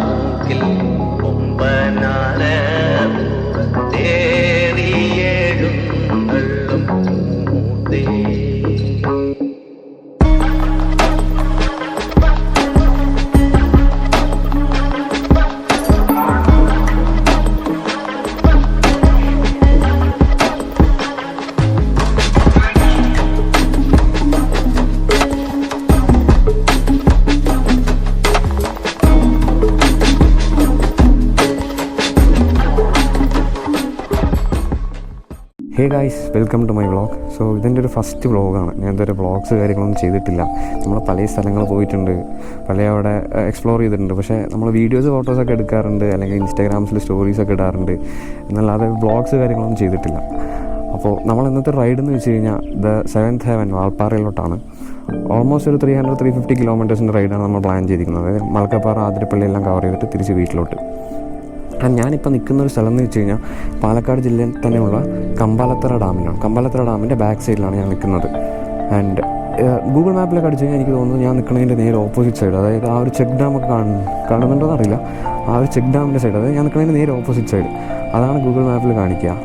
മൂക്കിൽ കൊമ്പനാല തേറിയേഴും മൂത്തേ. Hey guys, welcome to my vlog. So ഇതിൻ്റെ ഒരു ഫസ്റ്റ് വ്ളോഗാണ്. ഞാൻ ഇതുവരെ വ്ളോഗ്സ് കാര്യങ്ങളൊന്നും ചെയ്തിട്ടില്ല. നമ്മൾ പല സ്ഥലങ്ങൾ പോയിട്ടുണ്ട്, പല അവിടെ എക്സ്പ്ലോർ ചെയ്തിട്ടുണ്ട്. പക്ഷേ നമ്മൾ വീഡിയോസ് ഫോട്ടോസൊക്കെ എടുക്കാറുണ്ട്, അല്ലെങ്കിൽ ഇൻസ്റ്റാഗ്രാംസിൽ സ്റ്റോറീസൊക്കെ ഇടാറുണ്ട്, എന്നല്ലാതെ വ്ളോഗ്സ് കാര്യങ്ങളൊന്നും ചെയ്തിട്ടില്ല. അപ്പോൾ നമ്മൾ ഇന്നത്തെ റൈഡ് എന്ന് വെച്ച് കഴിഞ്ഞാൽ ദ 7th ഹെവൻ വാൾപ്പാറയിലോട്ടാണ്. ഓൾമോസ്റ്റ് ഒരു 350 കിലോമീറ്റേഴ്സിൻ്റെ റൈഡാണ് നമ്മൾ പ്ലാൻ ചെയ്തിരിക്കുന്നത്. മലക്കപ്പാറ, ആതിരപ്പള്ളി എല്ലാം കവർ ചെയ്തിട്ട് തിരിച്ച് വീട്ടിലോട്ട്. ഞാനിപ്പോൾ നിൽക്കുന്നൊരു സ്ഥലം എന്ന് വെച്ച് കഴിഞ്ഞാൽ പാലക്കാട് ജില്ലയിൽ തന്നെയുള്ള കമ്പാലത്തറ ഡാമിലാണ്. കമ്പാലത്തറ ഡാമിൻ്റെ ബാക്ക് സൈഡിലാണ് ഞാൻ നിൽക്കുന്നത്. ആൻഡ് ഗൂഗിൾ മാപ്പിലൊക്കെ അടിച്ച് കഴിഞ്ഞാൽ എനിക്ക് തോന്നുന്നു ഞാൻ നിൽക്കുന്നതിൻ്റെ നേരെ ഓപ്പോസിറ്റ് സൈഡ്, അതായത് ആ ഒരു ചെക്ക് ഡാമൊക്കെ കാണുന്നുണ്ടോ എന്നറിയില്ല, ആ ഒരു ചെക്ക് ഡാമിൻ്റെ സൈഡ്, അതായത് ഞാൻ നിൽക്കുന്നതിൻ്റെ നേരെ ഓപ്പോസിറ്റ് സൈഡ്, അതാണ് ഗൂഗിൾ മാപ്പിൽ കാണിക്കുക.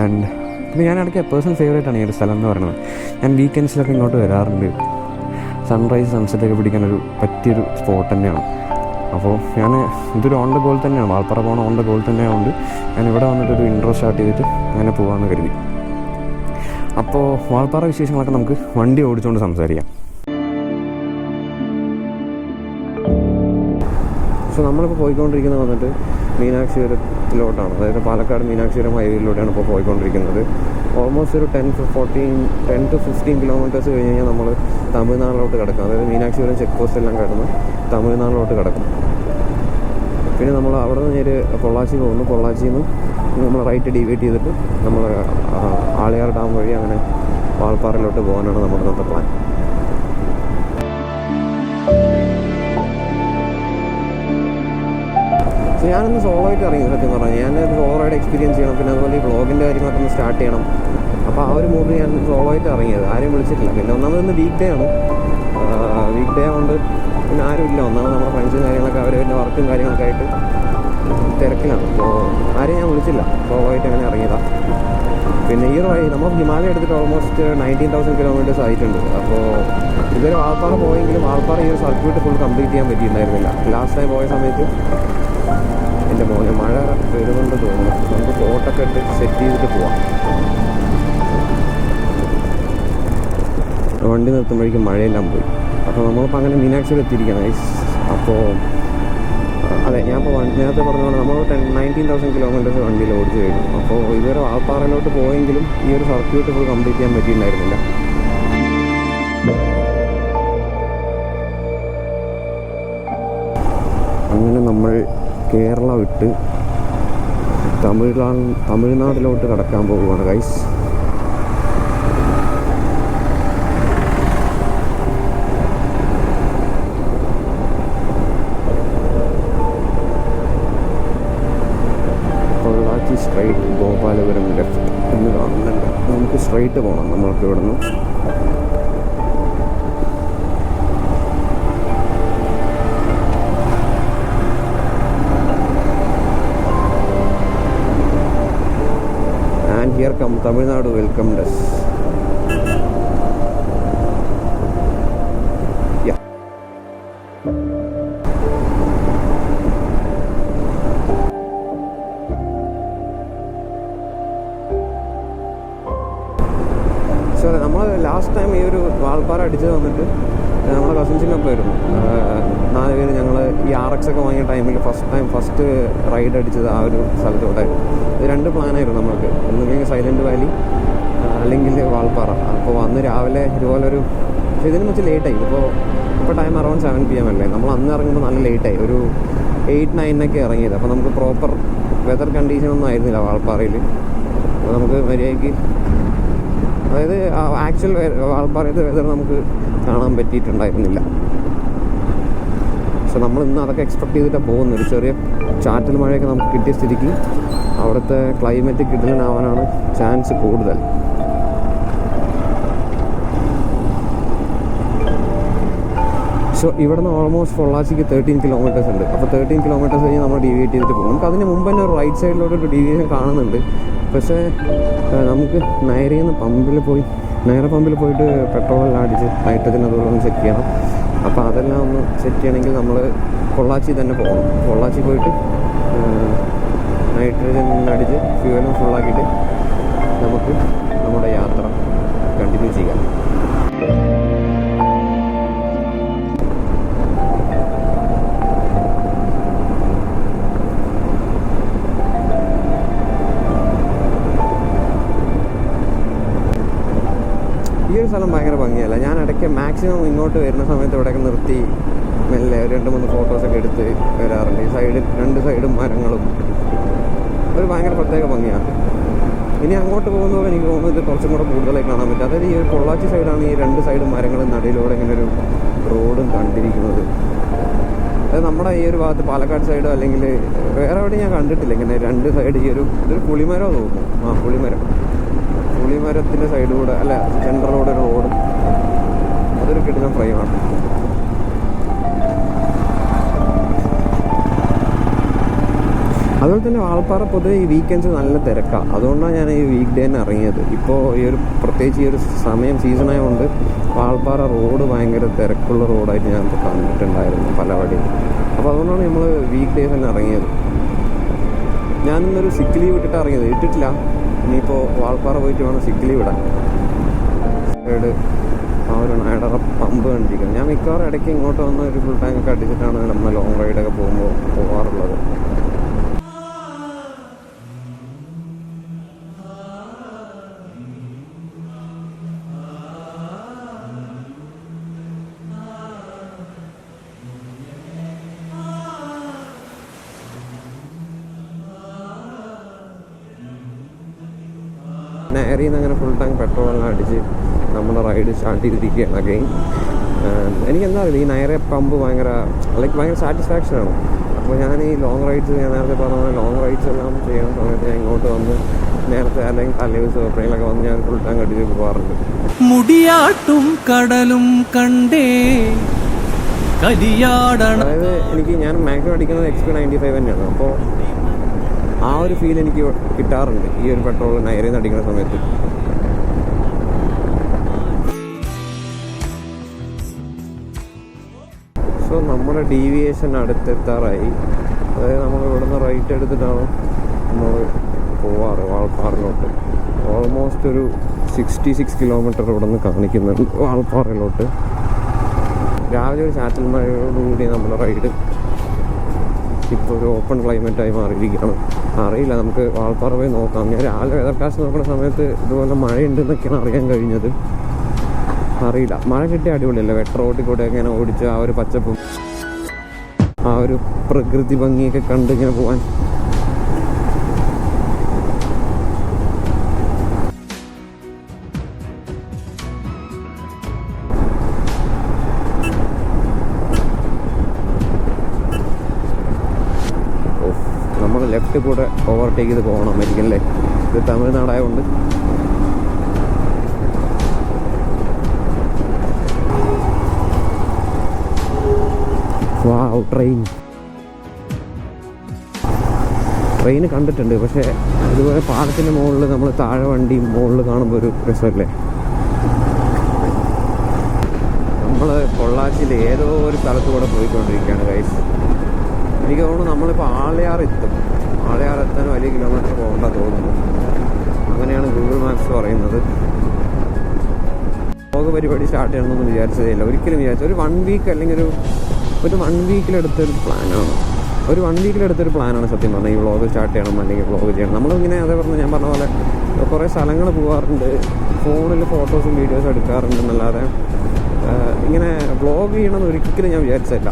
ആൻഡ് പിന്നെ ഞാൻ ഇടയ്ക്ക് പേഴ്സണൽ ഫേവറേറ്റാണ് ഈ ഒരു സ്ഥലം എന്ന് പറയുന്നത്. ഞാൻ വീക്കെൻഡ്സിലൊക്കെ ഇങ്ങോട്ട് വരാറുണ്ട്. സൺറൈസ് സൺസെറ്റൊക്കെ പിടിക്കാനൊരു പറ്റിയൊരു സ്പോട്ട് തന്നെയാണ്. അപ്പോൾ ഇതൊരു ഓൺ ദ ഗോൾ തന്നെയാണ്, വാൾപ്പാറ പോകണം ഓൺ ദ ഗോൾ തന്നെയായതുകൊണ്ട് ഞാൻ ഇവിടെ വന്നിട്ടൊരു ഇൻട്രോ സ്റ്റാർട്ട് ചെയ്തിട്ട് അങ്ങനെ പോകാമെന്ന് കരുതി. അപ്പോൾ വാൾപ്പാറ വിശേഷങ്ങളൊക്കെ നമുക്ക് വണ്ടി ഓടിച്ചുകൊണ്ട് സംസാരിക്കാം. സോ നമ്മളിപ്പോൾ പോയിക്കൊണ്ടിരിക്കുന്നത് വന്നിട്ട് മീനാക്ഷിപുരത്തിലോട്ടാണ്, അതായത് പാലക്കാട് മീനാക്ഷിപുരം ഹൈവേയിലൂടെയാണ് ഇപ്പോൾ പോയിക്കൊണ്ടിരിക്കുന്നത്. ഓൾമോസ്റ്റ് ഒരു 10 to 15 കിലോമീറ്റേഴ്സ് കഴിഞ്ഞ് കഴിഞ്ഞാൽ നമ്മൾ തമിഴ്നാട്ടിലോട്ട് കിടക്കും. അതായത് മീനാക്ഷിപുരം ചെക്ക് പോസ്റ്റ് എല്ലാം കടന്ന് തമിഴ്നാട്ടിലോട്ട് കിടക്കും. പിന്നെ നമ്മൾ അവിടെ നിന്ന് നേരെ പൊള്ളാച്ചി പോകുന്നു. പൊള്ളാച്ചിയിൽ നിന്ന് നമ്മൾ റൈറ്റ് ഡീവേറ്റ് ചെയ്തിട്ട് നമ്മൾ ആളിയാർ ഡാം വഴി അങ്ങനെ വാൾപ്പാറയിലോട്ട് പോകാനാണ് നമ്മുടെ ഇന്നത്തെ പ്ലാൻ. ഞാനൊന്ന് സോളോ ആയിട്ട് ഇറങ്ങി. സത്യം പറഞ്ഞാൽ ഞാനൊരു സോളോ റൈഡ് എക്സ്പീരിയൻസ് ചെയ്യണം, പിന്നെ അതുപോലെ ഈ വ്ളോഗിൻ്റെ കാര്യങ്ങളൊക്കെ ഒന്ന് സ്റ്റാർട്ട് ചെയ്യണം. അപ്പോൾ ആ ഒരു മൂഡ് ഞാൻ സോളോ ആയിട്ട് ഇറങ്ങിയത്, ആരെയും വിളിച്ചിട്ടില്ല. പിന്നെ ഒന്നാമത് വീക്ക് ഡേ ആണ്, വീക്ക് ഡേ ആയതുകൊണ്ട് പിന്നെ ആരുമില്ല. ഒന്നാമത് നമ്മുടെ ഫ്രണ്ട്സും കാര്യങ്ങളൊക്കെ അവർ പിന്നെ വർക്കും കാര്യങ്ങളൊക്കെ ആയിട്ട് തിരക്കിലാണ്. അപ്പോൾ ആരെയും ഞാൻ വിളിച്ചില്ല, സോളോ ആയിട്ട് അങ്ങനെ ഇറങ്ങിയതാണ്. പിന്നെ ഈ വഴി നമ്മൾ ഹിമാലയം എടുത്തിട്ട് ഓൾമോസ്റ്റ് 19,000 കിലോമീറ്റേഴ്സ് ആയിട്ടുണ്ട്. അപ്പോൾ ഇതുവരെ വാൾപ്പാറ പോയെങ്കിലും വാൾപ്പാറ ഈ ഒരു സർക്യൂട്ട് ഫുൾ കംപ്ലീറ്റ് ചെയ്യാൻ പറ്റിയിട്ടുണ്ടായിരുന്നില്ല. ലാസ്റ്റ് ടൈം പോയ സമയത്ത് എൻ്റെ മോനെ മഴ വരുന്നുണ്ട് തോന്നുന്നു. നമുക്ക് ഫോട്ടൊക്കെ ഇട്ട് സെറ്റ് ചെയ്തിട്ട് പോവാം. വണ്ടി നിർത്തുമ്പോഴേക്കും മഴയെല്ലാം പോയി. അപ്പോൾ നമ്മളിപ്പോൾ അങ്ങനെ മീനാക്ഷിയിൽ എത്തിയിരിക്കണം. അപ്പോൾ അതെ, ഞാനിപ്പോൾ നേരത്തെ പറഞ്ഞതുകൊണ്ട് നമ്മൾ 19,000 കിലോമീറ്റേഴ്സ് വണ്ടിയിൽ ഓടിച്ചു കഴിഞ്ഞു. അപ്പോൾ ഇതുവരെ വാൾപ്പാറയിലോട്ട് പോയെങ്കിലും ഈ ഒരു സർക്യൂട്ട് ഫുൾ കംപ്ലീറ്റ് ചെയ്യാൻ പറ്റിയിട്ടുണ്ടായിരുന്നില്ല. അങ്ങനെ നമ്മൾ കേരള വിട്ട് തമിഴ്നാട്ടിലോട്ട് കടക്കാൻ പോവുകയാണ് guys. Pollachi straight, Gopalapuram left എന്ന് കാണുന്നുണ്ട്. നമുക്ക് സ്ട്രൈറ്റ് പോകണം. നമ്മൾക്ക് ഇവിടെ നിന്ന് here come Tamil Nadu welcomed us. Yeah. So നമ്മൾ ലാസ്റ്റ് ടൈം ഈ ഒരു വാൾപ്പാറ അടിച്ചത് വന്നിട്ട് നമ്മുടെ കസിൻസിനൊപ്പമായിരുന്നു. 4 പേര് ഞങ്ങൾ ഈ RX ഒക്കെ വാങ്ങിയ ടൈമിൽ ഫസ്റ്റ് റൈഡ് അടിച്ചത് ആ ഒരു സ്ഥലത്തോട്ടായിരുന്നു. ഇത് 2 പ്ലാനായിരുന്നു നമ്മൾക്ക്. ഒന്നുകിൽ സൈലൻറ്റ് വാലി അല്ലെങ്കിൽ വാൾപ്പാറ. അപ്പോൾ അന്ന് രാവിലെ ഇതുപോലൊരു ഇതിന് വെച്ച് ലേറ്റായി. ഇപ്പോൾ ടൈം അറൗണ്ട് 7 PM അല്ലേ. നമ്മൾ അന്ന് ഇറങ്ങുമ്പോൾ നല്ല ലേറ്റായി, ഒരു 8-9 ഇറങ്ങിയത്. അപ്പോൾ നമുക്ക് പ്രോപ്പർ വെതർ കണ്ടീഷനൊന്നും ആയിരുന്നില്ല വാൾപ്പാറയിൽ. അപ്പോൾ നമുക്ക് മര്യാദയ്ക്ക്, അതായത് ആക്ച്വൽ വാൾപ്പാറയിലത്തെ വെതർ നമുക്ക് കാണാൻ പറ്റിയിട്ടുണ്ടായിരുന്നില്ല. പക്ഷെ നമ്മൾ ഇന്ന് അതൊക്കെ എക്സ്പെക്ട് ചെയ്തിട്ടാണ് പോകുന്നത്. ഒരു ചെറിയ ചാറ്റൽ മഴയൊക്കെ നമുക്ക് കിട്ടിയ സ്ഥിതിക്ക് അവിടുത്തെ ക്ലൈമറ്റ് കിടലനാവാനാണ് ചാൻസ് കൂടുതൽ. സോ ഇവിടെ നിന്ന് ഓൾമോസ്റ്റ് പൊള്ളാച്ചിക്ക് 13 കിലോമീറ്റേഴ്സ് ഉണ്ട്. അപ്പോൾ 13 കിലോമീറ്റേഴ്സ് കഴിഞ്ഞ് നമ്മൾ ഡീവിയേറ്റ് ചെയ്തിട്ട് പോകും. നമുക്ക് അതിന് മുമ്പ് തന്നെ ഒരു റൈറ്റ് സൈഡിലോട്ട് ഒരു ഡീവിയേഷൻ കാണുന്നുണ്ട്. പക്ഷേ നമുക്ക് നയരയിൽ നിന്ന് നയറ പമ്പിൽ പോയിട്ട് പെട്രോളെല്ലാം അടിച്ച് നൈട്രജൻ അതുപോലെ ഒന്ന് ചെക്ക് ചെയ്യണം. അപ്പോൾ അതെല്ലാം ഒന്ന് സെറ്റ് ചെയ്യണമെങ്കിൽ നമ്മൾ പൊള്ളാച്ചി തന്നെ പോകണം. പൊള്ളാച്ചി പോയിട്ട് നൈട്രജൻ അടിച്ച് ഫ്യൂവലും ഫുള്ളാക്കിയിട്ട് നമുക്ക് നമ്മുടെ യാത്ര കണ്ടിന്യൂ ചെയ്യാം. ഈ ഒരു സ്ഥലം ഭയങ്കര ഭംഗിയല്ല. ഞാൻ ഇടയ്ക്ക് മാക്സിമം ഇങ്ങോട്ട് വരുന്ന സമയത്ത് ഇവിടെയൊക്കെ നിർത്തി മെല്ലെ 2-3 ഫോട്ടോസൊക്കെ എടുത്ത് വരാറുണ്ട്. ഈ രണ്ട് സൈഡും മരങ്ങളും ഒരു ഭയങ്കര പ്രത്യേക ഭംഗിയാണ്. ഇനി അങ്ങോട്ട് പോകുന്നതോടെ എനിക്ക് തോന്നുന്നത് ഇത് കുറച്ചും കൂടെ കൂടുതലായി കാണാൻ പറ്റും. അതായത് ഈ ഒരു പൊള്ളാച്ചി സൈഡാണ് ഈ 2 സൈഡും മരങ്ങളും നടുവിലൂടെ ഇങ്ങനെ ഒരു റോഡും കണ്ടിരിക്കുന്നത്. അത് നമ്മുടെ ഈ ഒരു ഭാഗത്ത് പാലക്കാട് സൈഡോ അല്ലെങ്കിൽ വേറെ എവിടെയും ഞാൻ കണ്ടിട്ടില്ല ഇങ്ങനെ 2 സൈഡ് ഇതൊരു പുളിമരമോ തോന്നുന്നു. പുളിമരത്തിൻ്റെ സൈഡിലൂടെ അല്ല സെൻറ്ററിലൂടെ ഒരു റോഡും അതൊരു കിട്ടുന്ന ഫ്രെയിമാണ്. അതുപോലെ തന്നെ വാൾപ്പാറ പൊതുവെ ഈ വീക്കെൻഡ്സ് നല്ല തിരക്കാണ്. അതുകൊണ്ടാണ് ഞാൻ ഈ വീക്ക് ഡേ തന്നെ ഇറങ്ങിയത്. ഇപ്പോൾ പ്രത്യേകിച്ച് ഈ ഒരു സീസണായതുകൊണ്ട് വാൾപ്പാറ റോഡ് ഭയങ്കര തിരക്കുള്ള റോഡായിട്ട് ഞാൻ കണ്ടിട്ടുണ്ടായിരുന്നു പലവഴിയും. അപ്പോൾ അതുകൊണ്ടാണ് നമ്മൾ വീക്ക് ഡേയ്സ് തന്നെ ഇറങ്ങിയത്. ഞാനിന്നൊരു സിക്ക് ലീവ് ഇട്ടിട്ടില്ല. ഇനിയിപ്പോൾ വാൾപ്പാറ പോയിട്ട് വേണം സിക്ക് ലീവ് ഇടാൻ. ആ ഒരു നയറ പമ്പ് കണ്ടിരിക്കുന്നത്. ഞാൻ മിക്കവാറും ഇടയ്ക്ക് ഇങ്ങോട്ട് വന്ന് ഒരു ഫുൾ ടാങ്കൊക്കെ അടിച്ചിട്ടാണ് നമ്മൾ ലോങ് റൈഡൊക്കെ പോകാറുള്ളത്. നയറിൽ നിന്ന് അങ്ങനെ ഫുൾ ടാങ്ക് പെട്രോളെല്ലാം അടിച്ച് നമ്മുടെ റൈഡ് സ്റ്റാർട്ട് ചെയ്തിരിക്കുകയാണ് അഗെയിൻ. എനിക്കെന്താ അറിയില്ല, ഈ നയറെ പമ്പ് ഭയങ്കര സാറ്റിസ്ഫാക്ഷനാണ്. അപ്പോൾ ഞാൻ ഈ ലോങ് റൈഡ്സ് ഞാൻ നേരത്തെ പറഞ്ഞ ലോങ് റൈഡ്സ് എല്ലാം ചെയ്യുന്ന സമയത്ത് ഞാൻ ഇങ്ങോട്ട് വന്ന് നേരത്തെ അല്ലെങ്കിൽ തലേദിവസം എപ്പോഴെങ്കിലൊക്കെ വന്ന് ഞാൻ ഫുൾ ടാങ്ക് അടിച്ച് പോകാറുണ്ട്. മുടിയാട്ടും കടലും കണ്ടേ കലിയാടണം. അതായത് ഞാൻ മാക്സിമം അടിക്കുന്നത് XP95 തന്നെയാണ്. അപ്പോൾ ആ ഒരു ഫീൽ എനിക്ക് കിട്ടാറുണ്ട് ഈ ഒരു പെട്രോൾ നയറിൽ നിന്ന് അടിക്കുന്ന സമയത്ത്. സോ നമ്മുടെ ഡീവിയേഷൻ അടുത്തെത്താറായി. അതായത് നമ്മൾ ഇവിടുന്ന് റൈറ്റ് എടുത്തിട്ടാണ് നമ്മൾ പോവാറ് വാൾപ്പാറയിലോട്ട്. ഓൾമോസ്റ്റ് ഒരു 66 കിലോമീറ്റർ ഇവിടെ നിന്ന് കാണിക്കുന്നുണ്ട് വാൾപ്പാറയിലോട്ട്. രാവിലെ ഒരു ചാറ്റൽ മഴയോടുകൂടി നമ്മുടെ റൈഡ് ഇപ്പോൾ ഒരു ഓപ്പൺ ക്ലൈമറ്റായി മാറിയിരിക്കുകയാണ്. അറിയില്ല, നമുക്ക് വാൾപ്പാറ പോയി നോക്കാം. ഞാൻ രാവിലെ വെതർകാസ്റ്റ് നോക്കുന്ന സമയത്ത് ഇതുപോലെ മഴയുണ്ടെന്നൊക്കെയാണ് അറിയാൻ കഴിഞ്ഞത്. അറിയില്ല, മഴ കിട്ടിയ അടിപൊളിയല്ലേ, വെട്ട റോട്ടിൽ കൂടെ ഇങ്ങനെ ഓടിച്ച് ആ ഒരു പച്ചപ്പും ആ ഒരു പ്രകൃതി ഭംഗിയൊക്കെ കണ്ട് ഇങ്ങനെ പോകാൻ. നമ്മൾ ലെഫ്റ്റ് കൂടെ ഓവർടേക്ക് ചെയ്ത് പോകണമായിരിക്കും അല്ലേ. ഇത് തമിഴ്നാടായതുകൊണ്ട്. വാവ്, ട്രെയിൻ കണ്ടിട്ടുണ്ട്. പക്ഷേ ഇതുപോലെ പാലത്തിൻ്റെ മുകളിൽ നമ്മൾ താഴെ വണ്ടി മുകളിൽ കാണുമ്പോൾ ഒരു രസമല്ലേ. നമ്മൾ പൊള്ളാച്ചിയിൽ ഏതോ ഒരു സ്ഥലത്ത് കൂടെ പോയിക്കൊണ്ടിരിക്കുകയാണ് ഗൈസ്. എനിക്ക് തോന്നുന്നു നമ്മളിപ്പോൾ ആളയാർ എത്തും. ആളയാർ എത്താൻ വലിയ കിലോമീറ്റർ പോകേണ്ട തോന്നുന്നു. അങ്ങനെയാണ് ഗൂഗിൾ മാപ്സ് പറയുന്നത്. പരിപാടി സ്റ്റാർട്ട് ചെയ്യണമെന്നൊന്നും വിചാരിച്ചതേയില്ല, ഒരിക്കലും വിചാരിച്ചു. ഒരു 1 വീക്ക് അല്ലെങ്കിൽ ഒരു 1 വീക്കിലെടുത്തൊരു പ്ലാനാണ്. ഒരു 1 വീക്കിലെടുത്തൊരു പ്ലാനാണ് സത്യം പറഞ്ഞാൽ ഈ വ്ളോഗ് സ്റ്റാർട്ട് ചെയ്യണം അല്ലെങ്കിൽ വ്ളോഗ് ചെയ്യണം. നമ്മളിങ്ങനെ ഞാൻ പറഞ്ഞ പോലെ കുറേ സ്ഥലങ്ങൾ പോകാറുണ്ട്, ഫോണിൽ ഫോട്ടോസും വീഡിയോസും എടുക്കാറുണ്ടെന്നല്ലാതെ ഇങ്ങനെ വ്ളോഗ് ചെയ്യണമെന്ന് ഒരിക്കലും ഞാൻ വിചാരിച്ചില്ല.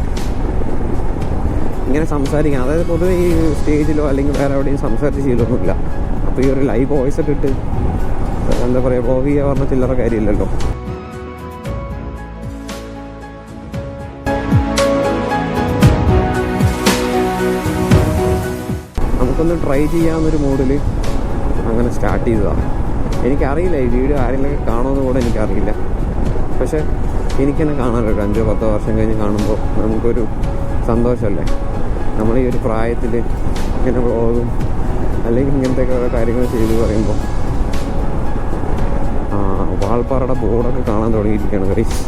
ഇങ്ങനെ സംസാരിക്കാം, അതായത് പൊതുവെ ഈ സ്റ്റേജിലോ അല്ലെങ്കിൽ വേറെ എവിടെയും സംസാരിച്ച് ചെയ്തൊന്നുമില്ല. അപ്പോൾ ഈ ഒരു ലൈവ് വോയിസ് ഒക്കെ ഇട്ട് എന്താ പറയുക, വ്ളോഗ് ചെയ്യുക പറഞ്ഞാൽ ചില്ലറ കാര്യമില്ലല്ലോ. നമുക്കൊന്ന് ട്രൈ ചെയ്യാവുന്നൊരു മൂഡിൽ അങ്ങനെ സ്റ്റാർട്ട് ചെയ്തതാണ്. എനിക്കറിയില്ല ഈ വീഡിയോ ആരെങ്കിലും കാണുമെന്ന് കൂടെ എനിക്കറിയില്ല. പക്ഷേ എനിക്കെന്നെ കാണാമല്ലോ, ഒരു 5-10 വർഷം കഴിഞ്ഞ് കാണുമ്പോൾ നമുക്കൊരു സന്തോഷമല്ലേ. നമ്മൾ ഈ ഒരു പ്രായത്തിൽ ഇങ്ങനെ വ്ളോഗും അല്ലെങ്കിൽ ഇങ്ങനത്തെ ഓരോ കാര്യങ്ങൾ ചെയ്ത് പറയുമ്പോൾ. വാൾപ്പാറയുടെ ബോർഡൊക്കെ കാണാൻ തുടങ്ങിയിരിക്കുകയാണ്. ഗൈസ്,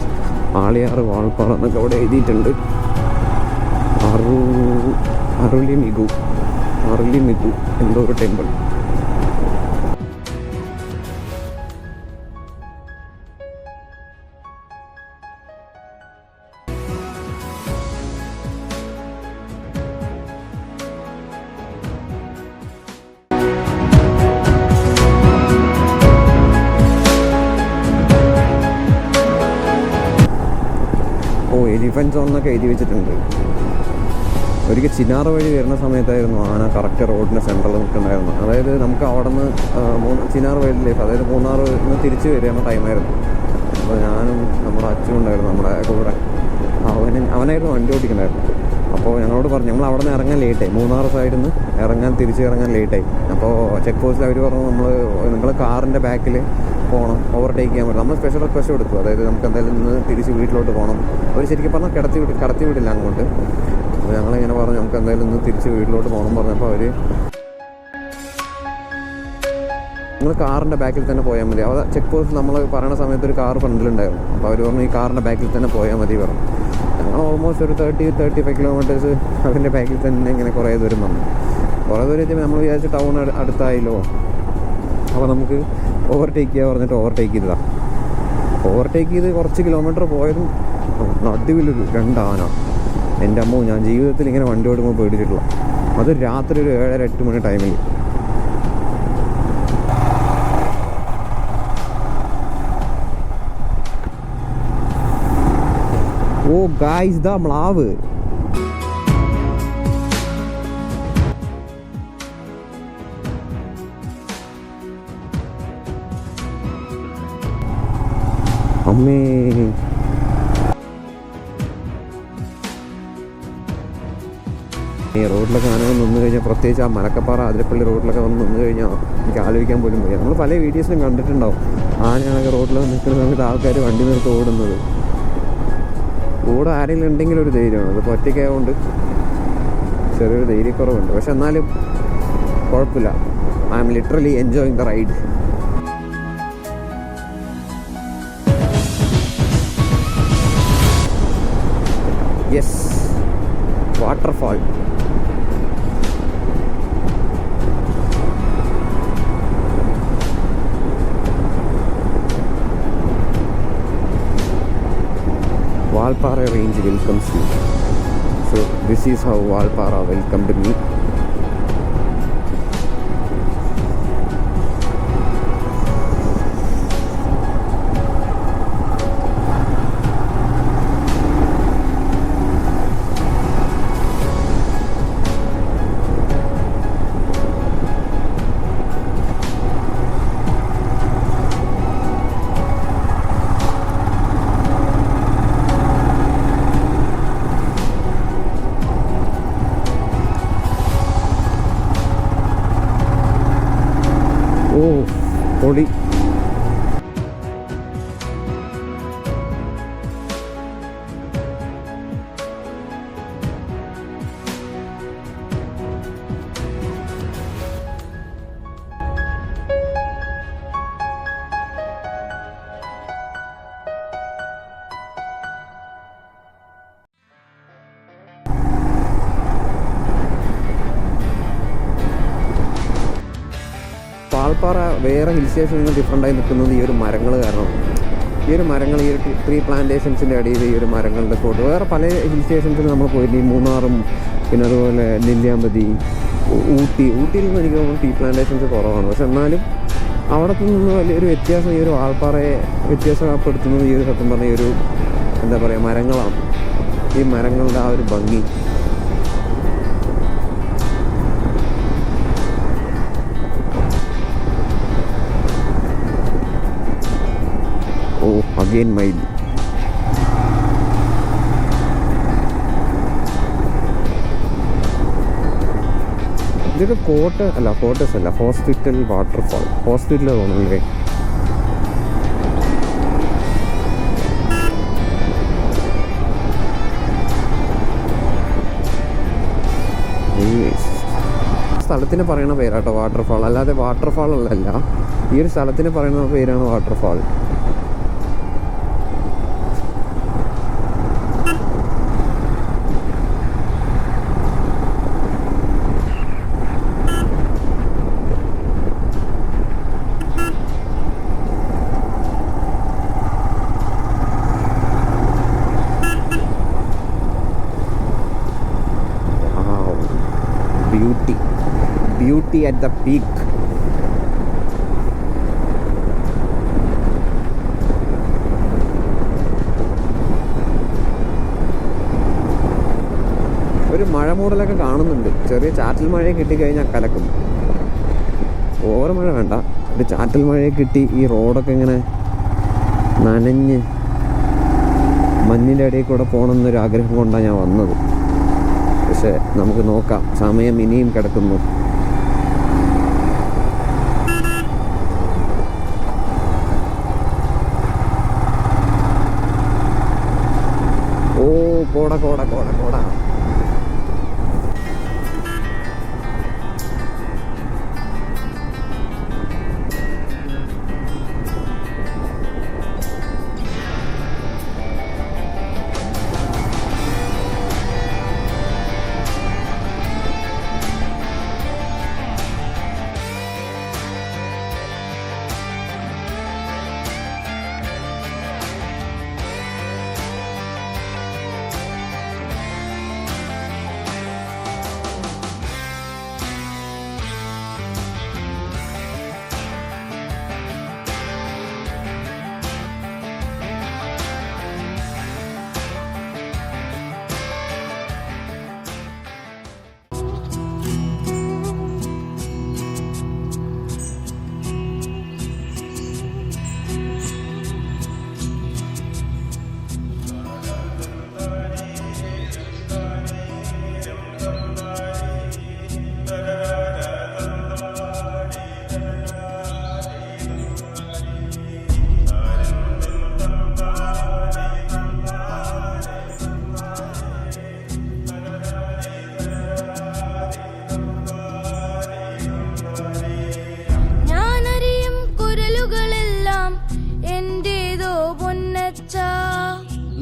ആളിയാറ് വാൾപ്പാറ എന്നൊക്കെ അവിടെ എഴുതിയിട്ടുണ്ട്. അരുളിമിഗു എന്തോ ഒരു ടെമ്പിൾ. എലിഫൻറ്റ് സോൺ എന്നൊക്കെ എഴുതി വെച്ചിട്ടുണ്ട്. ഒരിക്കൽ ചിനാർ വഴി വരുന്ന സമയത്തായിരുന്നു ആന കറക്റ്റ് റോഡിൻ്റെ സെൻറ്ററിൽ നിൽക്കുന്നുണ്ടായിരുന്നു. അതായത് നമുക്ക് അവിടെ നിന്ന് ചിനാർ വഴിയിലേക്ക്, അതായത് മൂന്നാർ നിന്ന് തിരിച്ച് വരുന്ന ടൈമായിരുന്നു. അപ്പോൾ ഞാനും നമ്മുടെ അച്ഛനും ഉണ്ടായിരുന്നു നമ്മുടെ കൂടെ. അവനായിരുന്നു വണ്ടി ഓടിക്കണ്ടായിരുന്നു. അപ്പോൾ ഞങ്ങളോട് പറഞ്ഞു, ഞങ്ങൾ അവിടെ നിന്ന് ഇറങ്ങാൻ ലേറ്റായി, മൂന്നാർ സൈഡിൽ നിന്ന് തിരിച്ച് ഇറങ്ങാൻ ലേറ്റായി. അപ്പോൾ ചെക്ക് പോസ്റ്റിൽ അവർ പറഞ്ഞു, നിങ്ങൾ കാറിൻ്റെ ബാക്കിൽ പോകണം, ഓവർടേക്ക് ചെയ്യാൻ പറ്റും. നമ്മൾ സ്പെഷ്യൽ റിക്വസ്റ്റ് കൊടുത്തു, അതായത് നമുക്ക് എന്തായാലും ഇന്ന് തിരിച്ച് വീട്ടിലോട്ട് പോകണം. അവർ ശരിക്കും പറഞ്ഞാൽ കടത്തി വിടില്ല അങ്ങോട്ട്. അപ്പോൾ ഞങ്ങളിങ്ങനെ പറഞ്ഞു, നമുക്ക് എന്തായാലും ഇന്ന് തിരിച്ച് വീട്ടിലോട്ട് പോകണം പറഞ്ഞപ്പോൾ അവർ, നിങ്ങൾ കാറിൻ്റെ ബാക്കിൽ തന്നെ പോയാൽ മതി. അവർ ചെക്ക് പോസ്റ്റ് നമ്മൾ പറയുന്ന സമയത്ത് ഒരു കാർ ഫ്രണ്ടിലുണ്ടായിരുന്നു. അപ്പോൾ അവർ പറഞ്ഞു, ഈ കാറിൻ്റെ ബാക്കിൽ തന്നെ പോയാൽ മതി പറഞ്ഞു. ഞങ്ങൾ ഓൾമോസ്റ്റ് ഒരു 30-35 കിലോമീറ്റേഴ്സ് അതിൻ്റെ ബാക്കിൽ തന്നെ ഇങ്ങനെ കുറേ ദൂരം വന്നു. കുറേ ദൂരം വെച്ചാൽ നമ്മൾ വിചാരിച്ച് ടൗൺ അടുത്തായല്ലോ, അപ്പോൾ നമുക്ക് ഓവർടേക്ക് ചെയ്യുക പറഞ്ഞിട്ട് ഓവർടേക്ക് ചെയ്തതാണ്. ഓവർടേക്ക് ചെയ്ത് കുറച്ച് കിലോമീറ്റർ പോയതും നടുവിലൊരു 2 ആന. എൻ്റെ അമ്മ, ഞാൻ ജീവിതത്തിൽ ഇങ്ങനെ വണ്ടി ഓടുമ്പോൾ പേടിച്ചിട്ടില്ല. അത് രാത്രി ഒരു 7-8 മണി ടൈമിൽ. ഓ ഗായ്സ്, ദാ മ്ലാവ്. അമ്മേ, ഈ റോഡിലൊക്കെ ആന നിന്ന് കഴിഞ്ഞാൽ, പ്രത്യേകിച്ച് ആ മലക്കപ്പാറ അതിരപ്പള്ളി റോഡിലൊക്കെ വന്ന് നിന്ന് കഴിഞ്ഞാൽ എനിക്ക് ആലോചിക്കാൻ പോലും പോയി. നമ്മൾ പല വീഡിയോസിലും കണ്ടിട്ടുണ്ടാവും ആനയാണൊക്കെ റോഡിൽ നിൽക്കുന്ന സമയത്ത് ആൾക്കാർ വണ്ടി നിർത്തി ഓടുന്നത്. കൂടെ ആരെങ്കിലും ഉണ്ടെങ്കിലും ഒരു ധൈര്യമാണ്. അതിപ്പോൾ ഒറ്റയ്ക്കായതുകൊണ്ട് ചെറിയൊരു ധൈര്യക്കുറവുണ്ട്. പക്ഷെ എന്നാലും കുഴപ്പമില്ല. I am literally enjoying the ride. Yes, waterfall. Valpara range welcomes you. So this is how Valpara welcomed me. ഓ പൊടി. വാൾപ്പാറ വേറെ ഹിൽ സ്റ്റേഷനിൽ നിന്ന് ഡിഫറെൻ്റായി നിൽക്കുന്നത് ഈ ഒരു മരങ്ങൾ കാരണമാണ്. ഈ ഒരു മരങ്ങൾ, ഈ ഒരു ട്രീ പ്ലാന്റേഷൻസിൻ്റെ അടിയിൽ ഈ ഒരു മരങ്ങളുടെ കോട്ട്. വേറെ പല ഹിൽ സ്റ്റേഷൻസിൽ നമ്മൾ പോയിട്ട്, ഈ മൂന്നാറും പിന്നെ അതുപോലെ നെല്ലിയാമ്പതി, ഊട്ടിയിൽ നിന്ന് എനിക്ക് തോന്നുന്നു ടീ പ്ലാന്റേഷൻസ് കുറവാണ്. പക്ഷെ എന്നാലും അവിടെ നിന്ന് വലിയൊരു വ്യത്യാസം ഈ ഒരു വാൾപ്പാറയെ വ്യത്യാസപ്പെടുത്തുന്നത് ഈ ഒരു സത്യം പറഞ്ഞ ഈ ഒരു എന്താ പറയുക മരങ്ങളാണ്. ഈ മരങ്ങളുടെ ആ ഒരു ഭംഗി. ഓ അഗെയിൻ മൈൽ. ഇതൊക്കെ കോട്ടസ് അല്ല, ഹോസ്പിറ്റൽ വാട്ടർഫാൾ. ഹോസ്പിറ്റൽ തോന്നുന്നില്ലേ? സ്ഥലത്തിന് പറയുന്ന പേരാട്ടോ വാട്ടർഫാൾ, അല്ലാതെ വാട്ടർഫാൾ അല്ല. ഈ ഒരു സ്ഥലത്തിന് പറയുന്ന പേരാണ് waterfall. Beauty at the peak. ഒരു മഴ മൂടലൊക്കെ കാണുന്നുണ്ട്. ചെറിയ ചാറ്റൽ മഴയെ കിട്ടിക്കഴിഞ്ഞാൽ കലക്കും. ഓവർ മഴ വേണ്ട, ഒരു ചാറ്റൽ മഴയെ കിട്ടി ഈ റോഡൊക്കെ ഇങ്ങനെ നനഞ്ഞ് മഞ്ഞിൻ്റെ ഇടയിൽ കൂടെ പോകണമെന്നൊരു ആഗ്രഹം കൊണ്ടാണ് ഞാൻ വന്നത്. പക്ഷെ നമുക്ക് നോക്കാം, സമയം ഇനിയും കിടക്കുന്നു. ഓ കോട കോട കോട കോട.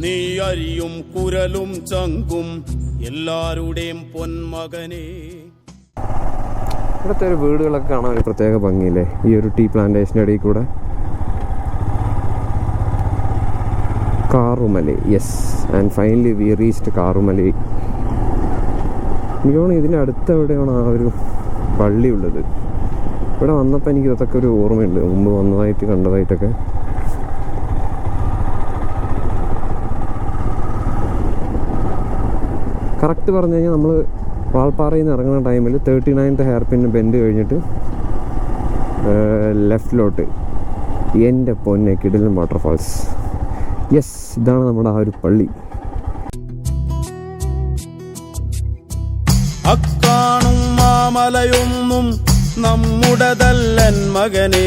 നീ അരിയും കുരലും ചങ്കും എല്ലാവരുടെയും പൊന്മകനെ. ഇവിടുത്തെ ഒരു വീടുകളൊക്കെ കാണാൻ ഒരു പ്രത്യേക ഭംഗിയില്ലേ, ഈ ഒരു ടീ പ്ലാന്റേഷൻ്റെ ഇടയിൽ കൂടെ. Karumalai, yes, and finally we reached Karumalai. എനിക്ക് തോന്നുന്നു ഇതിൻ്റെ അടുത്ത് എവിടെയാണ് ആ ഒരു പള്ളി ഉള്ളത്. ഇവിടെ വന്നപ്പോൾ എനിക്ക് ഇതൊക്കെ ഒരു ഓർമ്മയുണ്ട്, മുമ്പ് വന്നതായിട്ട് കണ്ടതായിട്ടൊക്കെ. കറക്റ്റ് പറഞ്ഞു കഴിഞ്ഞാൽ നമ്മൾ വാൾപ്പാറയിൽ നിന്ന് ഇറങ്ങുന്ന ടൈമിൽ 39th ഹെയർ പിൻ ബെൻഡ് കഴിഞ്ഞിട്ട് ലെഫ്റ്റിലോട്ട് എൻ്റെ പൊന്നെ കിടിലൻ വാട്ടർഫാൾസ്. യെസ്, ഇതാണ് നമ്മുടെ ആ ഒരു പള്ളി. അക്കാണും മാമലയൊന്നും നമ്മുടതല്ലൻ മകനെ,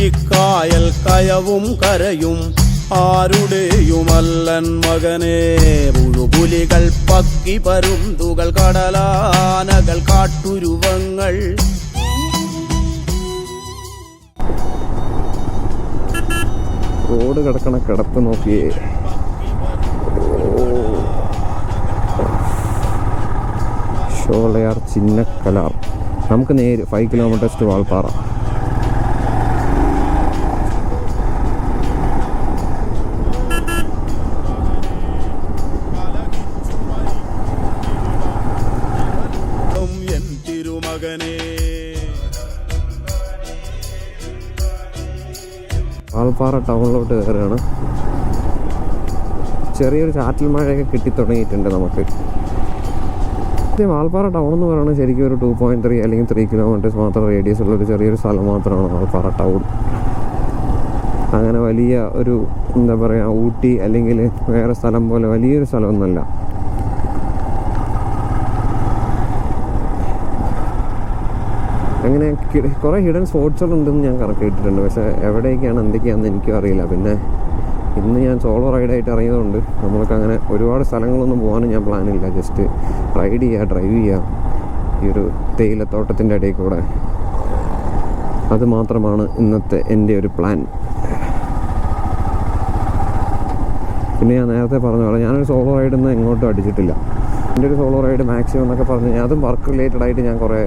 ഇക്കായൽ കയവും കരയും ആരുടെയുമല്ലൻ മകനെ. പുഴുപുലികൾ, പക്കി പരുന്തുകൾ, കടലാനകൾ, കാട്ടുരുവങ്ങൾ. റോഡ് കിടക്കണ കിടപ്പ് നോക്കിയേ. ഷോളയാർ ചിന്നക്കലാർ. നമുക്ക് നേര് 5 കിലോമീറ്റേഴ്സ് ടു വാൾപ്പാറ. വാൾപ്പാറ ടൗണിലോട്ട് കയറുകയാണ്. ചെറിയൊരു ചാറ്റൽ മഴയൊക്കെ കിട്ടി തുടങ്ങിയിട്ടുണ്ട് നമുക്ക്. വാൾപ്പാറ ടൗൺ എന്ന് പറയുന്നത് ശരിക്കും ഒരു 2.3 അല്ലെങ്കിൽ 3 കിലോമീറ്റേഴ്സ് മാത്രം റേഡിയസ് ഉള്ളൊരു ചെറിയൊരു സ്ഥലം മാത്രമാണ് വാൾപ്പാറ ടൗൺ. അങ്ങനെ വലിയ ഒരു എന്താ പറയുക, ഊട്ടി അല്ലെങ്കിൽ വേറെ സ്ഥലം പോലെ വലിയൊരു സ്ഥലമൊന്നുമല്ല. അങ്ങനെ കുറേ ഹിഡൻ സ്പോട്സുകളുണ്ടെന്ന് ഞാൻ കേട്ടിട്ടുണ്ട്. പക്ഷേ എവിടെയൊക്കെയാണ് എന്തൊക്കെയാണെന്ന് എനിക്കും അറിയില്ല. പിന്നെ ഇന്ന് ഞാൻ സോളോ റൈഡായിട്ട് ഇറങ്ങിയതുകൊണ്ട് നമ്മൾക്ക് അങ്ങനെ ഒരുപാട് സ്ഥലങ്ങളൊന്നും പോകാനും ഞാൻ പ്ലാനില്ല. ജസ്റ്റ് റൈഡ് ചെയ്യുക, ഡ്രൈവ് ചെയ്യുക, ഈ ഒരു തേയിലത്തോട്ടത്തിൻ്റെ ഇടയിൽ കൂടെ. അത് മാത്രമാണ് ഇന്നത്തെ എൻ്റെ ഒരു പ്ലാൻ. പിന്നെ ഞാൻ നേരത്തെ പറഞ്ഞ പോലെ ഞാനൊരു സോളോ റൈഡൊന്നും എങ്ങോട്ടും അടിച്ചിട്ടില്ല. എൻ്റെ ഒരു സോളോ റൈഡ് മാക്സിമം എന്നൊക്കെ പറഞ്ഞു കഴിഞ്ഞാൽ അതും വർക്ക് റിലേറ്റഡ് ആയിട്ട് ഞാൻ കുറേ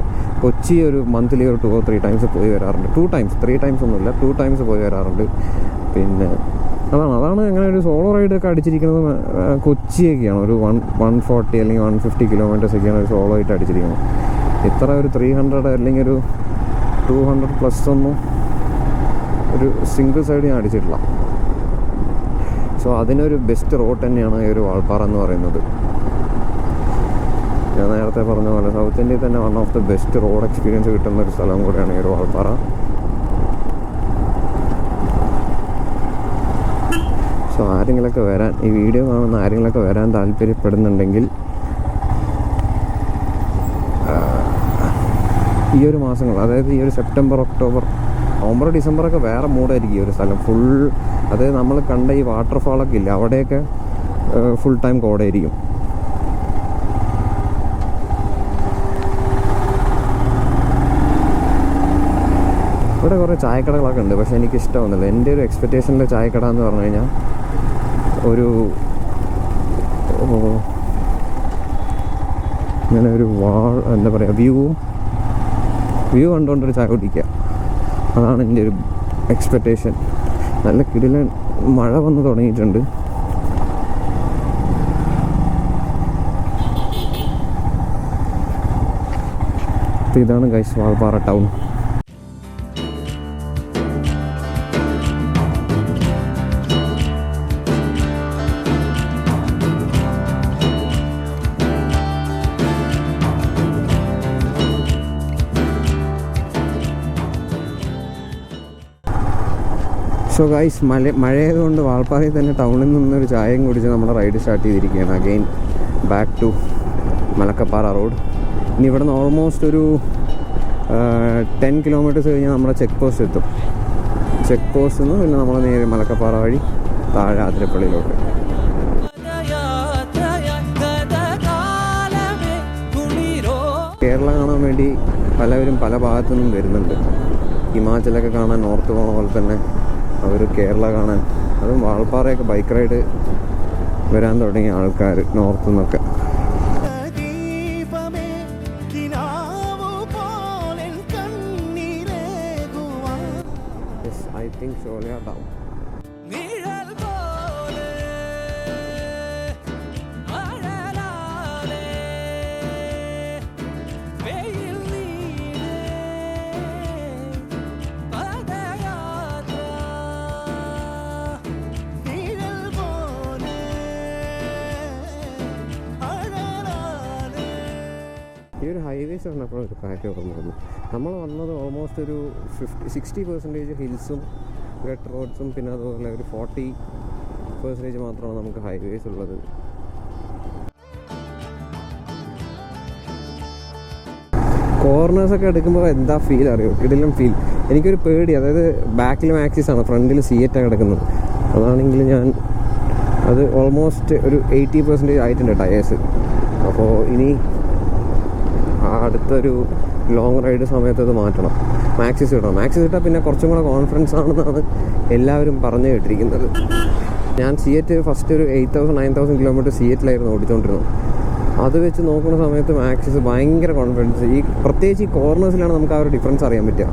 കൊച്ചി ഒരു മന്ത്ലി ഒരു 2 or 3 times പോയി വരാറുണ്ട്. 2 times 3 times ഒന്നുമില്ല, 2 times പോയി വരാറുണ്ട്. പിന്നെ അതാണ് അങ്ങനെ ഒരു സോളോ റൈഡൊക്കെ അടിച്ചിരിക്കുന്നത് കൊച്ചിയൊക്കെയാണ്. ഒരു 140 അല്ലെങ്കിൽ 150 kilometers ഒക്കെയാണ് ഒരു സോളോ ആയിട്ട് അടിച്ചിരിക്കുന്നത്. ഇത്ര ഒരു 300 അല്ലെങ്കിൽ ഒരു 200+ ഒന്നും ഒരു സിംഗിൾ സൈഡ് ഞാൻ അടിച്ചിട്ടില്ല. സോ അതിനൊരു ബെസ്റ്റ് റോഡ് തന്നെയാണ് ഈ ഒരു വാൾപ്പാറ എന്ന് പറയുന്നത്. ഞാൻ നേരത്തെ പറഞ്ഞ പോലെ സൗത്ത് ഇന്ത്യയിൽ തന്നെ one of the best road experience കിട്ടുന്ന ഒരു സ്ഥലം കൂടെയാണ് ഈ ഒരു വാൾപ്പാറ. സോ ആരെങ്കിലൊക്കെ വരാൻ, ഈ വീഡിയോ കാണുന്ന ആരെങ്കിലൊക്കെ വരാൻ താല്പര്യപ്പെടുന്നുണ്ടെങ്കിൽ ഈ ഒരു മാസങ്ങൾ, അതായത് ഈ ഒരു സെപ്റ്റംബർ, ഒക്ടോബർ, നവംബർ, ഡിസംബറൊക്കെ വേറെ മൂഡായിരിക്കും ഈ ഒരു സ്ഥലം ഫുൾ. അതായത് നമ്മൾ കണ്ട ഈ വാട്ടർഫാളൊക്കെ ഇല്ല, അവിടെയൊക്കെ ഫുൾ ടൈം കോടയായിരിക്കും. ഇവിടെ കുറേ ചായക്കടകളൊക്കെ ഉണ്ട്, പക്ഷേ എനിക്ക് ഇഷ്ടമൊന്നുമില്ല. എൻ്റെ ഒരു എക്സ്പെക്റ്റേഷനിലെ ചായക്കട എന്ന് പറഞ്ഞു കഴിഞ്ഞാൽ ഒരു ഇങ്ങനെ ഒരു എന്താ പറയുക, വ്യൂ കണ്ടുകൊണ്ടൊരു ചായ കുടിക്കുക, അതാണ് എൻ്റെ ഒരു എക്സ്പെക്റ്റേഷൻ. നല്ല കിടിലൻ മഴ വന്ന് തുടങ്ങിയിട്ടുണ്ട്. അപ്പോൾ ഇതാണ് guys Valparai town. So guys, മഴയായതുകൊണ്ട് വാൾപ്പാറയിൽ തന്നെ ടൗണിൽ നിന്നൊരു ചായയും കുടിച്ച് നമ്മുടെ റൈഡ് സ്റ്റാർട്ട് ചെയ്തിരിക്കുകയാണ്. Again back to Malakkappara road. ഇനി ഇവിടെ നിന്ന് ഓൾമോസ്റ്റ് ഒരു 10 kilometers കഴിഞ്ഞാൽ നമ്മുടെ ചെക്ക് പോസ്റ്റ് എത്തും. ചെക്ക് പോസ്റ്റിൽ നിന്ന് പിന്നെ നമ്മൾ നേരെ മലക്കപ്പാറ വഴി താഴെ ആതിരപ്പള്ളിയിലോട്ട്. കേരള കാണാൻ വേണ്ടി പലവരും പല ഭാഗത്തു നിന്നും വരുന്നുണ്ട്. ഹിമാചലൊക്കെ കാണാൻ നോർത്ത് പോണ പോലെ തന്നെ അവർ കേരള കാണാൻ, അതും വാൾപ്പാറയൊക്കെ ബൈക്ക് റൈഡ് വരാൻ തുടങ്ങിയ ആൾക്കാർ നോർത്ത് നിന്നൊക്കെ. ഐ തിങ്ക് ഷോളിയ ഡൗൺ. ഈ ഒരു ഹൈവേസ് പറഞ്ഞപ്പോൾ ഒരു കാര്യം ഓർമ്മ വന്നു. നമ്മൾ വന്നത് ഓൾമോസ്റ്റ് ഒരു 60% ഹിൽസും ഗട്ട് റോഡ്സും പിന്നെ അതുപോലെ ഒരു 40% മാത്രമാണ് നമുക്ക് ഹൈവേസ് ഉള്ളത്. കോർണേഴ്സൊക്കെ എടുക്കുമ്പോൾ എന്താ ഫീൽ അറിയോ? കിടിലം ഫീൽ. എനിക്കൊരു പേടി, അതായത് ബാക്കിൽ മാക്സിസ് ആണ്, ഫ്രണ്ടിൽ സിയറ്റാണ് കിടക്കുന്നത്. അതാണെങ്കിൽ അത് ഓൾമോസ്റ്റ് ഒരു 80% ആയിട്ടുണ്ട് ടയേഴ്സ്. അപ്പോൾ ഇനി അടുത്തൊരു ലോങ് റൈഡ് സമയത്ത് അത് മാറ്റണം, മാക്സിസ് ഇടണം. മാക്സിസ് ഇട്ടാൽ പിന്നെ കുറച്ചും കൂടെ കോൺഫിഡൻസ് ആണെന്നാണ് എല്ലാവരും പറഞ്ഞു കേട്ടിരിക്കുന്നത്. ഞാൻ സിയറ്റ് ഫസ്റ്റ് ഒരു 8,000-9,000 kilometers സിയറ്റിലായിരുന്നു ഓടിച്ചുകൊണ്ടിരുന്നത്. അത് വെച്ച് നോക്കുന്ന സമയത്ത് മാക്സിസ് ഭയങ്കര കോൺഫിഡൻസ്. പ്രത്യേകിച്ച് ഈ കോർണേഴ്സിലാണ് നമുക്ക് ആ ഒരു ഡിഫറൻസ് അറിയാൻ പറ്റുക.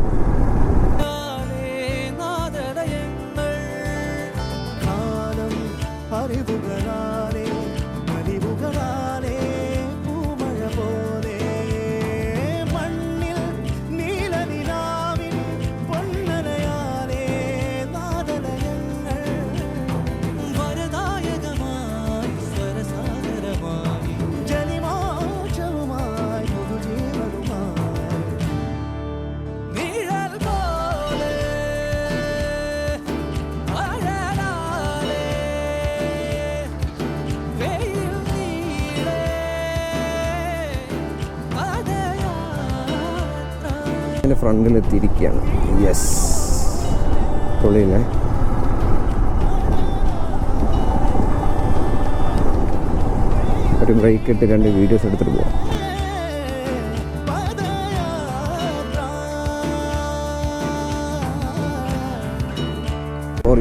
ഫ്രണ്ടിലെത്തിയിരിക്കുകയാണ്. യെസ്, പൊളിയില്ലേ? ഒരു ബ്രേക്ക് ഇട്ട് 2 വീഡിയോസ് എടുത്തിട്ട് പോവാം.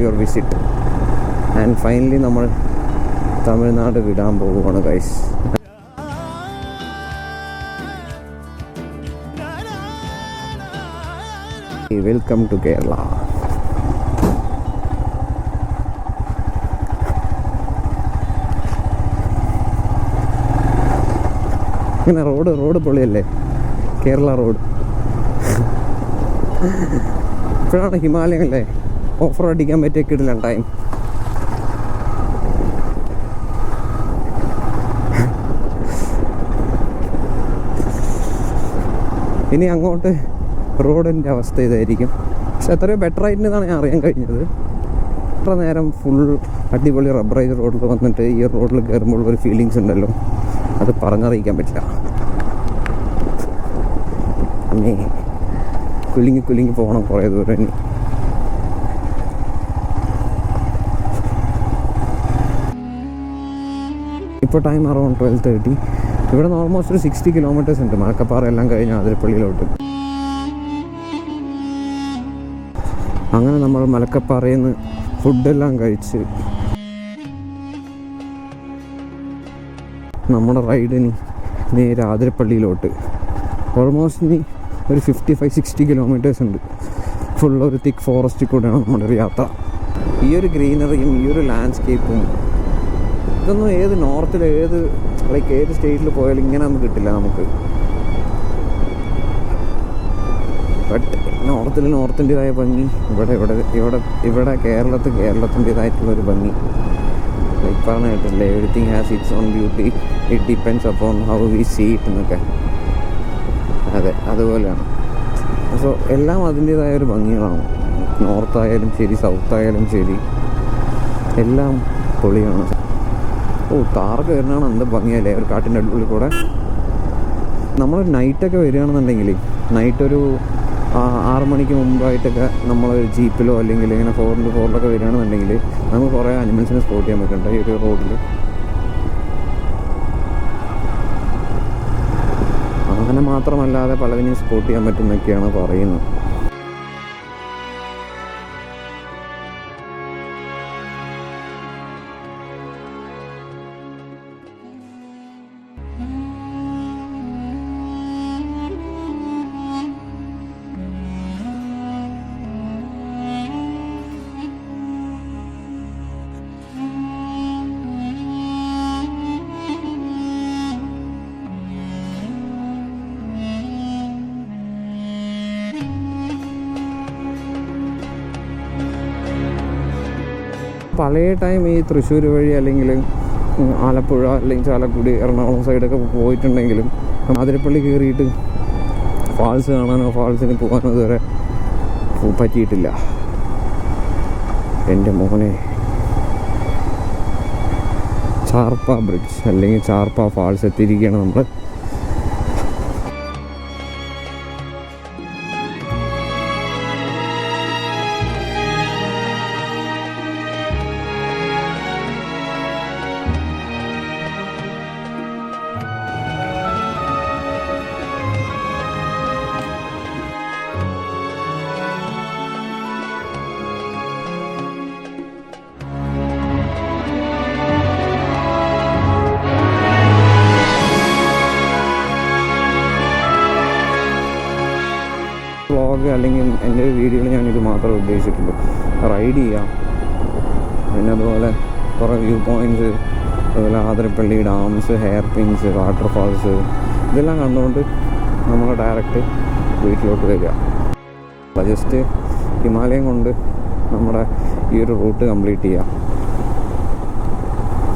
Your visit. ആൻഡ് ഫൈനലി നമ്മൾ തമിഴ്നാട് വിടാൻ പോവുകയാണ് ഗൈസ്. Welcome to Kerala. ഇങ്ങനെ റോഡ് പൊളിയല്ലേ, കേരള റോഡ്. ഇപ്പോഴാണ് ഹിമാലയല്ലേ ഓഫ് റോഡ് അടിക്കാൻ പറ്റിയ കിടില ടൈം. ഇനി അങ്ങോട്ട് റോഡിൻ്റെ അവസ്ഥ ഇതായിരിക്കും. പക്ഷെ എത്രയോ ബെറ്റർ ആയിട്ടാണ് ഞാൻ അറിയാൻ കഴിഞ്ഞത്. എത്ര നേരം ഫുൾ അടിപൊളി റബ്ബറൈസ് റോഡിൽ വന്നിട്ട് ഈ റോഡിൽ കയറുമ്പോൾ ഒരു ഫീലിങ്സ് ഉണ്ടല്ലോ, അത് പറഞ്ഞറിയിക്കാൻ പറ്റില്ല. അമ്മേ കുലുങ്ങി പോകണം കുറേ ദൂരം. ഇനി ഇപ്പോൾ ടൈം അറൗണ്ട് 12:30. ഇവിടെ നിന്ന് ഓൾമോസ്റ്റ് ഒരു 60 കിലോമീറ്റേഴ്സ് ഉണ്ട് മലക്കപ്പാറ എല്ലാം കഴിഞ്ഞ് ആതിരപ്പള്ളിയിലോട്ട്. അങ്ങനെ നമ്മൾ മലക്കപ്പാറയിൽ നിന്ന് ഫുഡെല്ലാം കഴിച്ച് നമ്മുടെ റൈഡിന് നേരെ ആതിരപ്പള്ളിയിലോട്ട്. ഓൾമോസ്റ്റ് ഇനി ഒരു 55-60 കിലോമീറ്റേഴ്സ് ഉണ്ട്. ഫുള്ളൊരു തിക്ക് ഫോറസ്റ്റിൽ കൂടെയാണ് നമ്മുടെ ഒരു യാത്ര. ഈ ഒരു ഗ്രീനറിയും ഈ ഒരു ലാൻഡ്സ്കേപ്പും ഇതൊന്നും ഏത് നോർത്തിൽ ഏത് സ്റ്റേറ്റിൽ പോയാലും ഇങ്ങനെ ഒന്നും കിട്ടില്ല നമുക്ക്. ബട്ട് നോർത്തിൻ്റെതായ ഭംഗി ഇവിടെ കേരളത്തിൻ്റെതായിട്ടുള്ളൊരു ഭംഗി. ലൈക്ക് പറഞ്ഞ കേട്ടില്ലേ, everything has its own beauty, it depends upon how we see it എന്നൊക്കെ. അതെ, അതുപോലെയാണ്. സോ എല്ലാം അതിൻ്റേതായ ഒരു ഭംഗികളാണ്. നോർത്തായാലും ശരി, സൗത്തായാലും ശരി, എല്ലാം പൊളിയാണ്. താറൊക്കെ വരുന്നതാണ് എന്ത് ഭംഗിയല്ലേ ഒരു കാട്ടിൻ്റെ ഉള്ളിൽ കൂടെ. നമ്മൾ നൈറ്റൊക്കെ വരികയാണെന്നുണ്ടെങ്കിൽ നൈറ്റ് ഒരു 6 മണിക്ക് മുമ്പായിട്ടൊക്കെ നമ്മൾ ജീപ്പിലോ അല്ലെങ്കിൽ ഇങ്ങനെ 4x4 വരികയാണെന്നുണ്ടെങ്കിൽ നമുക്ക് കുറേ അനിമൽസിനെ സ്പോട്ട് ചെയ്യാൻ പറ്റുന്നുണ്ട് ഈ ഒരു റോഡിൽ. അങ്ങനെ മാത്രമല്ലാതെ പലതിനെയും സ്പോട്ട് ചെയ്യാൻ പറ്റുന്നൊക്കെയാണ് പറയുന്നത്. പഴയ ടൈം ഈ തൃശ്ശൂർ വഴി അല്ലെങ്കിൽ ആലപ്പുഴ അല്ലെങ്കിൽ ചാലക്കുടി എറണാകുളം സൈഡൊക്കെ പോയിട്ടുണ്ടെങ്കിലും ആതിരപ്പള്ളി കയറിയിട്ട് ഫാൾസ് കാണാനോ ഫാൾസിന് പോകാനോ ഇതുവരെ പറ്റിയിട്ടില്ല. എൻ്റെ മോനെ, ചാർപ്പ ബ്രിഡ്ജ് അല്ലെങ്കിൽ ചാർപ്പ ഫാൾസ് എത്തിയിരിക്കുകയാണ് നമ്മൾ. വ്ളോഗ് അല്ലെങ്കിൽ എൻ്റെ വീഡിയോയിൽ ഞാനിത് മാത്രമേ ഉദ്ദേശിച്ചിട്ടുള്ളൂ. റൈഡ് ചെയ്യാം, പിന്നെ അതുപോലെ കുറേ വ്യൂ പോയിൻറ്റ്സ്, അതുപോലെ Athirappilly dams, hair pins, waterfalls, ഇതെല്ലാം കണ്ടുകൊണ്ട് നമ്മൾ ഡയറക്റ്റ് വീട്ടിലോട്ട് വരിക. ജസ്റ്റ് ഹിമാലയം കൊണ്ട് നമ്മുടെ ഈ ഒരു റൂട്ട് കംപ്ലീറ്റ് ചെയ്യാം.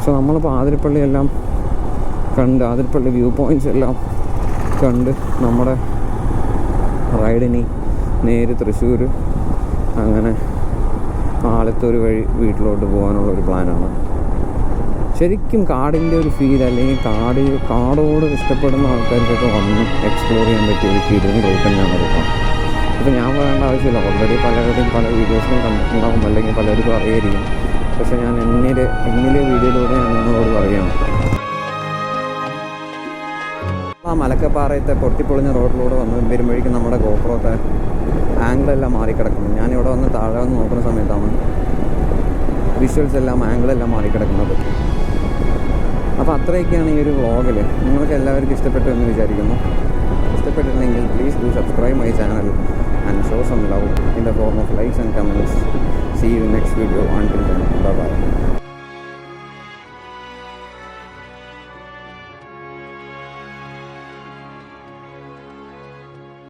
സോ നമ്മളിപ്പോൾ ആതിരപ്പള്ളി എല്ലാം കണ്ട്, ആതിരപ്പള്ളി വ്യൂ പോയിൻറ്റ്സ് എല്ലാം കണ്ട് നമ്മുടെ റൈഡിന് നേരെ തൃശ്ശൂർ അങ്ങനെ ആലത്തൂർ വഴി വീട്ടിലോട്ട് പോകാനുള്ളൊരു പ്ലാനാണ്. ശരിക്കും കാടിൻ്റെ ഒരു ഫീൽ അല്ലെങ്കിൽ കാടോട് ഇഷ്ടപ്പെടുന്ന ആൾക്കാർക്കൊക്കെ വന്ന് എക്സ്പ്ലോർ ചെയ്യാൻ പറ്റിയ ഒരു കിടിലൻ റൂട്ട് തന്നെയാണ് എടുക്കാം. ഇപ്പോൾ ഞാൻ പറയേണ്ട ആവശ്യമില്ല, ഓൾറെഡി പലരുടെയും പല വീഡിയോസിലും കണ്ടിട്ടുണ്ടാകും അല്ലെങ്കിൽ പലർക്കും അറിയായിരിക്കും. പക്ഷേ ഞാൻ എന്നിലെ വീഡിയോയിലൂടെ ഞാൻ നിങ്ങളോട് പറയുകയാണ്. ആ മലക്കപ്പാറയത്തെ പൊട്ടിപ്പൊളിഞ്ഞ റോഡിലൂടെ വരുമ്പോഴേക്കും നമ്മുടെ ഗോപ്രോത്തെ ആംഗിളെല്ലാം മാറിക്കിടക്കുന്നു. ഞാനിവിടെ വന്ന് താഴെ വന്ന് നോക്കുന്ന സമയത്താണ് വിഷ്വൽസ് എല്ലാം ആംഗിളെല്ലാം മാറിക്കിടക്കുന്നത്. അപ്പോൾ അത്രയൊക്കെയാണ് ഈ ഒരു വ്ളോഗിൽ. നിങ്ങൾക്ക് എല്ലാവർക്കും ഇഷ്ടപ്പെട്ടു എന്ന് വിചാരിക്കുന്നു. ഇഷ്ടപ്പെട്ടിട്ടുണ്ടെങ്കിൽ please do subscribe my channel and show some love in the form of likes and comments. See you in next video. Until then, bye bye.